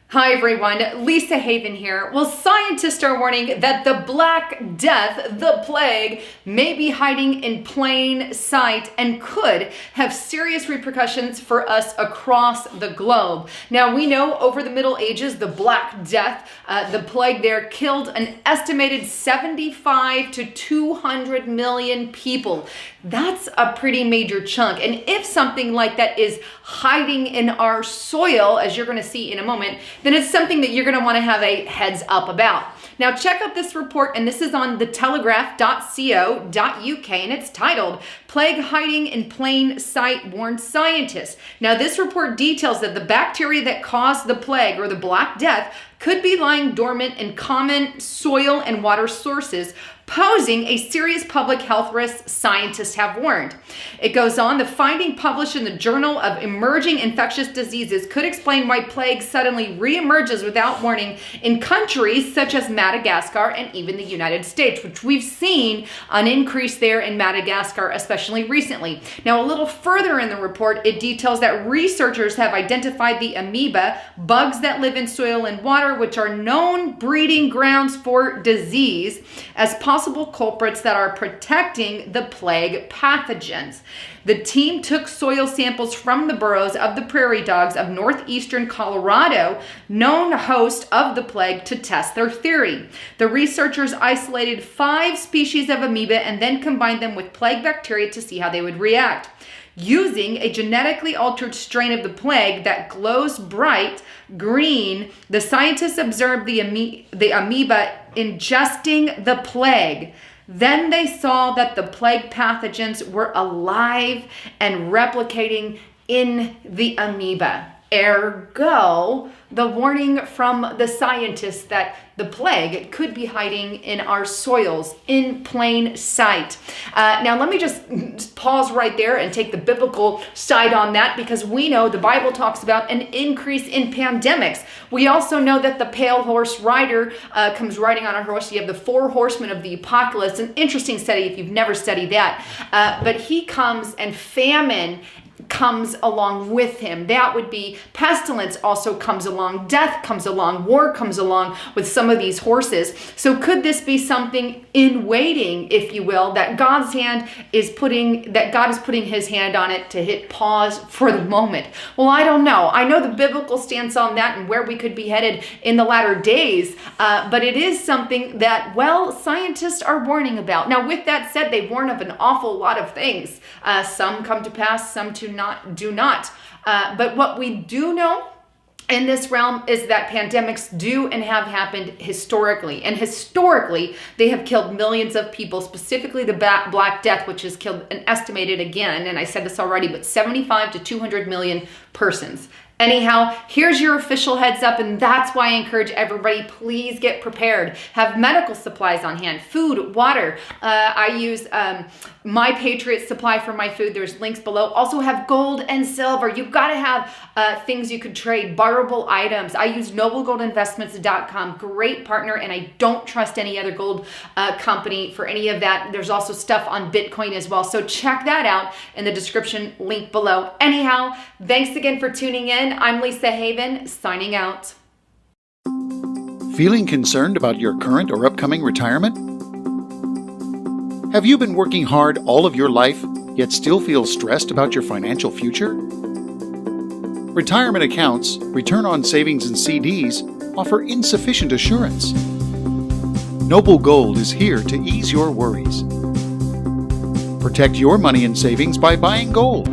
Hi everyone, Lisa Haven here. Well, scientists are warning that the Black Death, the plague, may be hiding in plain sight and could have serious repercussions for us across the globe. Now, we know over the Middle Ages, the Black Death, the plague there killed an estimated 75 to 200 million people. That's a pretty major chunk. And if something like that is hiding in our soil, as you're going to see in a moment, then it's something that you're going to want to have a heads up about. Now check out this report, and this is on thetelegraph.co.uk, and it's titled, Plague Hiding in Plain Sight Warns Scientists. Now this report details that the bacteria that caused the plague, or the Black Death, could be lying dormant in common soil and water sources, posing a serious public health risk, scientists have warned. It goes on, the finding published in the Journal of Emerging Infectious Diseases could explain why plague suddenly reemerges without warning in countries such as Madagascar and even the United States, which we've seen an increase there in Madagascar, especially recently. Now, a little further in the report, it details that researchers have identified the amoeba, bugs that live in soil and water, which are known breeding grounds for disease, as possible culprits that are protecting the plague pathogens. The team took soil samples from the burrows of the prairie dogs of northeastern Colorado, known host of the plague, to test their theory. The researchers isolated 5 species of amoeba and then combined them with plague bacteria to see how they would react. Using a genetically altered strain of the plague that glows bright green, the scientists observed the amoeba ingesting the plague. Then they saw that the plague pathogens were alive and replicating in the amoeba. Ergo, the warning from the scientists that the plague could be hiding in our soils in plain sight. Now, let me just pause right there and take the biblical side on that, because we know the Bible talks about an increase in pandemics. We also know that the pale horse rider comes riding on a horse. You have the 4 horsemen of the apocalypse, an interesting study if you've never studied that. But he comes, and famine comes along with him. That would be pestilence also comes along, death comes along, war comes along with some of these horses. So could this be something in waiting, if you will, that God is putting his hand on it to hit pause for the moment? Well, I don't know. I know the biblical stance on that and where we could be headed in the latter days, but it is something that, well, scientists are warning about. Now, with that said, they warn of an awful lot of things. Some come to pass, some do not. But what we do know in this realm is that pandemics do and have happened historically. And historically, they have killed millions of people, specifically the Black Death, which has killed an estimated, again, and I said this already, but 75 to 200 million persons. Anyhow, here's your official heads up, and that's why I encourage everybody, please get prepared. Have medical supplies on hand, food, water. I use My Patriot Supply for my food. There's links below. Also have gold and silver. You've got to have things you could trade, borrowable items. I use noblegoldinvestments.com, great partner, and I don't trust any other gold company for any of that. There's also stuff on Bitcoin as well, so check that out in the description link below. Anyhow, thanks again for tuning in. I'm Lisa Haven, signing out. Feeling concerned about your current or upcoming retirement? Have you been working hard all of your life, yet still feel stressed about your financial future? Retirement accounts, return on savings and CDs offer insufficient assurance. Noble Gold is here to ease your worries. Protect your money and savings by buying gold.